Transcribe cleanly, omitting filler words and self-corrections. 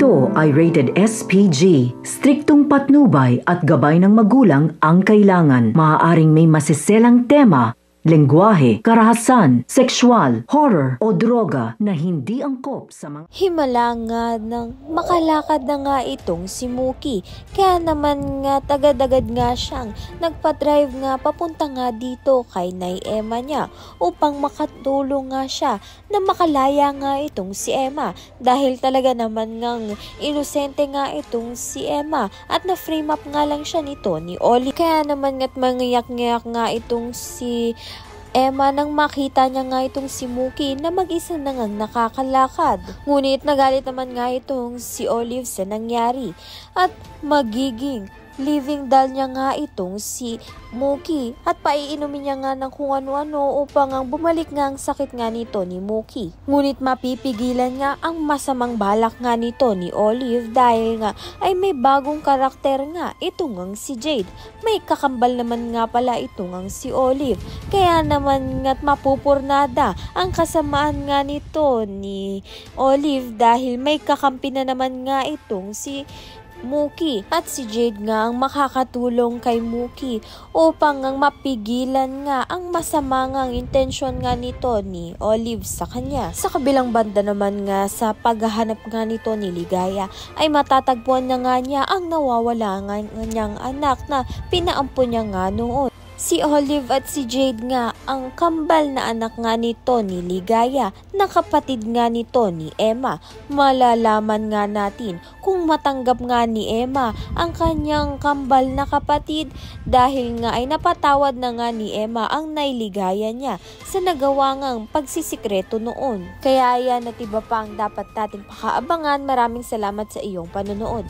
Ito ay rated SPG. Striktong patnubay at gabay ng magulang ang kailangan. Maaaring may masiselang tema, lengguwahe, karahasan, sexual, horror o droga na hindi angkop sa mga... Himala nga ng makalakad na nga itong si Mookie. Kaya naman nga tagadagad nga siyang nagpa-drive nga papunta nga dito kay Nay Emma niya upang makatulong nga siya na makalaya nga itong si Emma. Dahil talaga naman ngang inosente nga itong si Emma at na-frame up nga lang siya nito ni Olive. Kaya naman nga't mangiyak-ngiyak nga itong si Emma nang makita niya nga itong si Mookie na mag-isa na ngang nakakalakad. Ngunit nagalit naman nga itong si Olive sa nangyari at magiging living doll niya nga itong si Mookie at paiinumin niya nga ng kung ano-ano upang ang bumalik nga ang sakit nga nito ni Mookie. Ngunit mapipigilan nga ang masamang balak nga nito ni Olive dahil nga ay may bagong karakter nga itong ang si Jade. May kakambal naman nga pala itong ang si Olive. Kaya naman nga't mapupurnada ang kasamaan nga nito ni Olive dahil may kakampi na naman nga itong si Mookie at si Jade nga ang makakatulong kay Mookie upang ang mapigilan nga ang masama ngang intensyon nga nito ni Olive sa kanya. Sa kabilang banda naman nga sa paghahanap nga nito ni Ligaya ay matatagpuan na nga niya ang nawawala nga niyang anak na pinaampon niya nga noon. Si Olive at si Jade nga ang kambal na anak nga nito ni Ligaya na kapatid nga nito ni Emma. Malalaman nga natin kung matanggap nga ni Emma ang kanyang kambal na kapatid dahil nga ay napatawad na nga ni Emma ang nailigaya niya sa nagawa ngang pagsisikreto noon. Kaya yan at iba pa ang dapat natin pakaabangan. Maraming salamat sa iyong panonood.